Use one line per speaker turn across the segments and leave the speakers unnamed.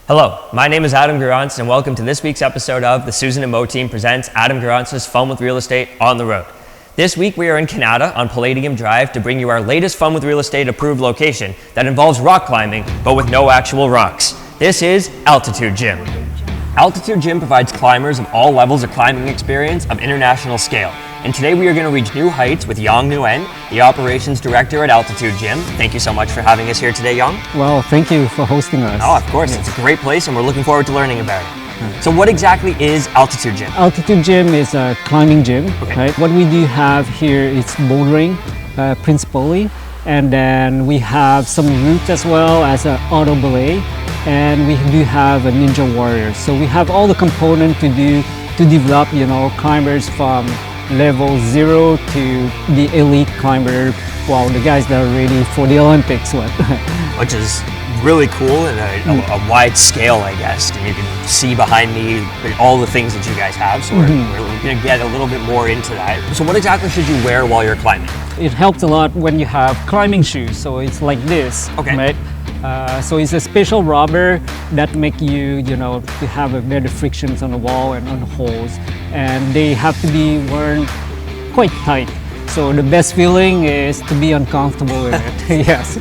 Hello, my name is Adam Garance and welcome to this week's episode of the Susan and Mo Team presents Adam Garance's Fun with Real Estate on the Road. This week we are in Canada on Palladium Drive to bring you our latest Fun with Real Estate approved location that involves rock climbing but with no actual rocks. This is Altitude Gym. Altitude Gym provides climbers of all levels a climbing experience of international scale. And today we are going to reach new heights with Yang Nguyen, the operations director at Altitude Gym. Thank you so much for having us here today, Yang.
Well, thank you for hosting us.
Oh, of course. Yes. It's a great place and we're looking forward to learning about it. So what exactly is Altitude Gym?
Altitude Gym is a climbing gym, right? What we do have here is bouldering, principally, and then we have some routes as well as an auto belay, and we do have a Ninja Warrior. So we have all the components to develop, climbers from level 0 to the elite climber, well, the guys that are ready for the Olympics.
Which is really cool and a wide scale, I guess. And you can see behind me all the things that you guys have, so we're going to get a little bit more into that. So what exactly should you wear while you're climbing?
It helps a lot when you have climbing shoes, so it's like this, right? So it's a special rubber that make you, to have a better frictions on the wall and on the holes, and they have to be worn quite tight. So the best feeling is to be uncomfortable in it. Yes.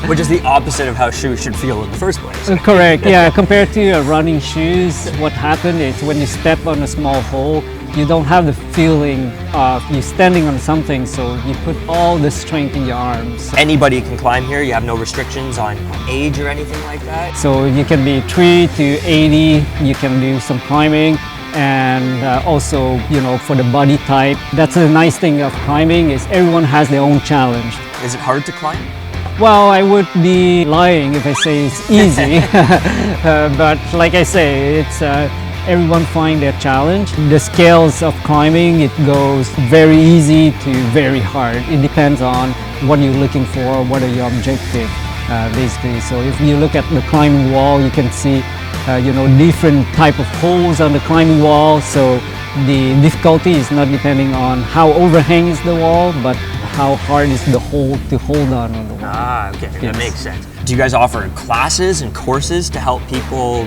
Which is the opposite of how shoes should feel in the first place.
Correct. Yeah. Compared to running shoes, what happens is when you step on a small hole, you don't have the feeling of you standing on something, so you put all the strength in your arms.
Anybody can climb here? You have no restrictions on age or anything like that?
So you can be 3 to 80, you can do some climbing, and also, for the body type. That's the nice thing of climbing is everyone has their own challenge.
Is it hard to climb?
Well, I would be lying if I say it's easy, but like I say, it's everyone find their challenge. The scales of climbing, it goes very easy to very hard. It depends on what you're looking for, what are your objective, basically. So if you look at the climbing wall, you can see, different type of holes on the climbing wall. So the difficulty is not depending on how overhang is the wall, but how hard is the hole to hold on the wall.
Ah, okay, that makes sense. Do you guys offer classes and courses to help people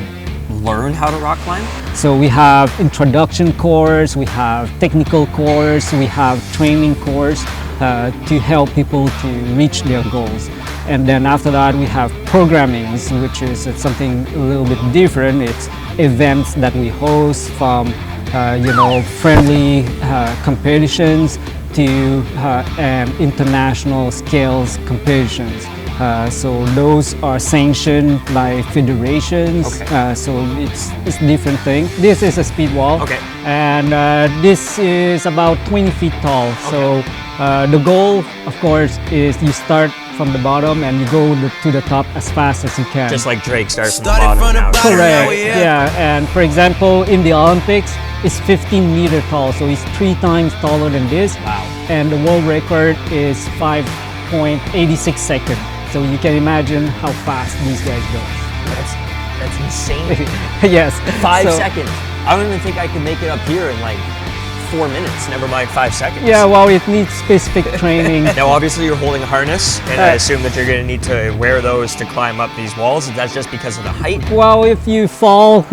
learn how to rock climb?
So we have introduction course, we have technical course, we have training course to help people to reach their goals. And then after that we have programming, which is something a little bit different. It's events that we host from friendly competitions to international scales competitions. So those are sanctioned by federations. So it's different thing. This is a speed wall, and this is about 20 feet tall. So the goal, of course, is you start from the bottom and you go to the top as fast as you can.
Just like Drake starts from the bottom now.
Correct. Yeah. And for example, in the Olympics, it's 15 meter tall, so it's 3 times taller than this.
Wow.
And the world record is 5.86 seconds. So you can imagine how fast these guys go.
That's insane.
Yes.
5 seconds. I don't even think I could make it up here in like 4 minutes, never mind 5 seconds.
Yeah, well, it needs specific training.
Now, obviously, you're holding a harness, and I assume that you're going to need to wear those to climb up these walls. That's just because of the height?
Well, if you fall,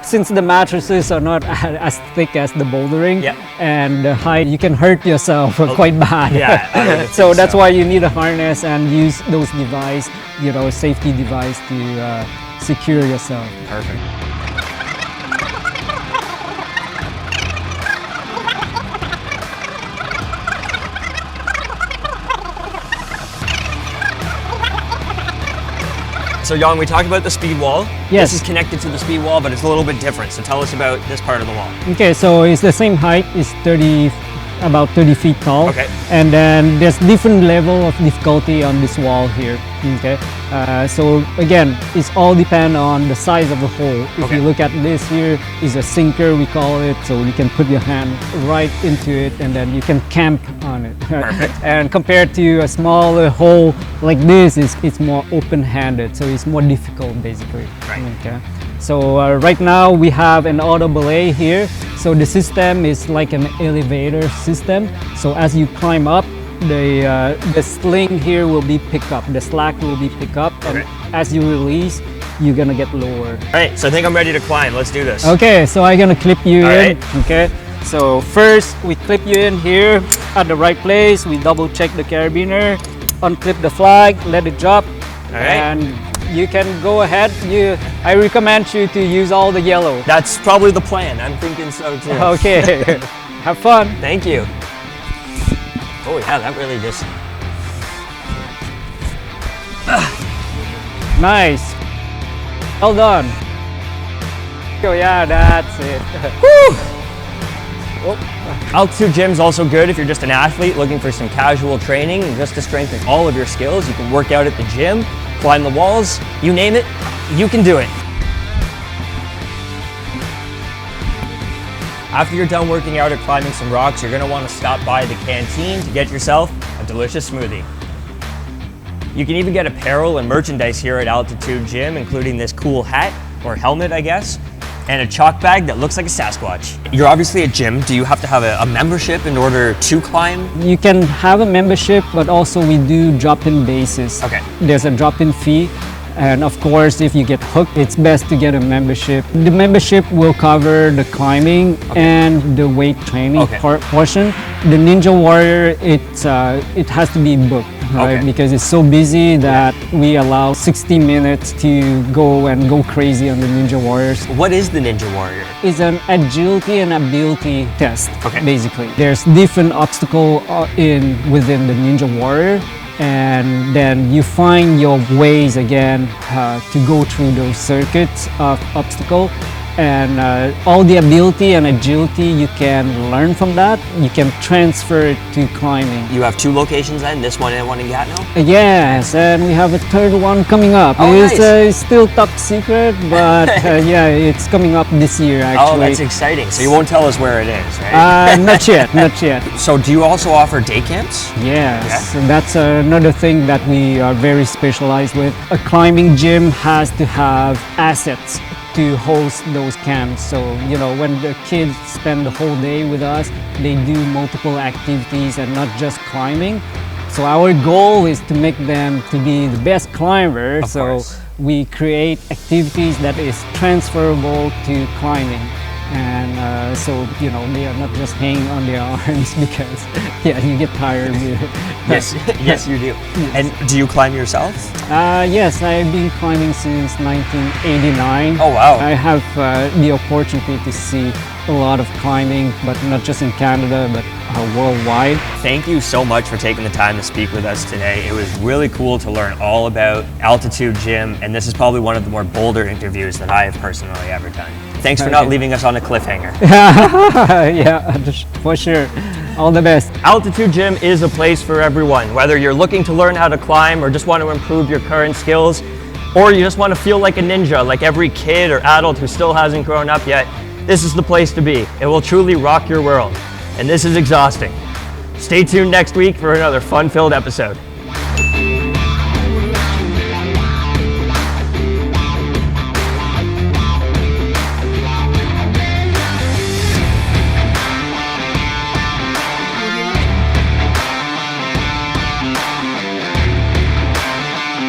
since the mattresses are not as thick as the bouldering, and the height, you can hurt yourself quite bad.
Yeah.
So that's why you need a harness and use those device, safety device to secure yourself.
Perfect. So Yang, we talked about the speed wall.
Yes.
This is connected to the speed wall, but it's a little bit different. So tell us about this part of the wall.
Okay, so it's the same height. It's about 30 feet tall.
Okay.
And then there's different level of difficulty on this wall here. Okay. So again, it's all depend on the size of the hole. If you look at this here, is a sinker, we call it. So you can put your hand right into it and then you can camp on it.
Perfect.
And compared to a smaller hole like this, it's more open-handed. So it's more difficult basically.
Right.
Okay. So right now we have an auto belay here. So the system is like an elevator system. So as you climb up, the sling here will be pick up. The slack will be pick up, and
Okay.
as you release, you're gonna get lower.
All right, so I think I'm ready to climb. Let's do this.
Okay, so I'm gonna clip you
All
in.
right.
Okay, so first we clip you in here at the right place. We double check the carabiner, unclip the flag, let it drop,
All right.
and you can go ahead. I recommend you to use all the yellow.
That's probably the plan. I'm thinking so too.
Okay, have fun.
Thank you. Oh yeah, that really just...
Nice. Well done. Oh yeah, that's it.
Altitude gym's also good if you're just an athlete looking for some casual training and just to strengthen all of your skills. You can work out at the gym, climb the walls, you name it, you can do it. After you're done working out or climbing some rocks, you're gonna wanna stop by the canteen to get yourself a delicious smoothie. You can even get apparel and merchandise here at Altitude Gym, including this cool hat, or helmet, I guess, and a chalk bag that looks like a Sasquatch. You're obviously a gym. Do you have to have a membership in order to climb?
You can have a membership, but also we do drop-in basis.
Okay.
There's a drop-in fee. And of course, if you get hooked, it's best to get a membership. The membership will cover the climbing and the weight training
Okay.
portion. The Ninja Warrior, it has to be booked, right?
Okay.
Because it's so busy that we allow 60 minutes to go crazy on the Ninja Warriors.
What is the Ninja Warrior?
It's an agility and ability test,
Okay.
basically. There's different obstacle within the Ninja Warrior, and then you find your ways again to go through those circuits of obstacle. And all the ability and agility you can learn from that, you can transfer it to climbing.
You have two locations then, this one and one in Gatineau?
Yes, and we have a third one coming up.
Oh,
It's
nice.
still top secret, but yeah, it's coming up this year actually.
Oh, that's exciting. So you won't tell us where it is, right?
Not yet, not yet.
So do you also offer day camps?
Yes, and that's another thing that we are very specialized with. A climbing gym has to have assets to host those camps. So, you know, when the kids spend the whole day with us, they do multiple activities and not just climbing. So our goal is to make them to be the best climbers.
Of
So
course.
we create activities that is transferable to climbing. And so, you know, they are not just hanging on their arms because, yeah, you get tired with it.
Yes, yes you do. And do you climb yourself?
Yes, I've been climbing since 1989.
Oh, wow.
I have the opportunity to see a lot of climbing, but not just in Canada, but worldwide.
Thank you so much for taking the time to speak with us today. It was really cool to learn all about Altitude Gym, and this is probably one of the more bolder interviews that I have personally ever done. Thanks for not
Okay.
leaving us on a cliffhanger.
Yeah, for sure. All the best.
Altitude Gym is a place for everyone, whether you're looking to learn how to climb or just want to improve your current skills, or you just want to feel like a ninja, like every kid or adult who still hasn't grown up yet. This is the place to be. It will truly rock your world. And this is exhausting. Stay tuned next week for another fun-filled episode.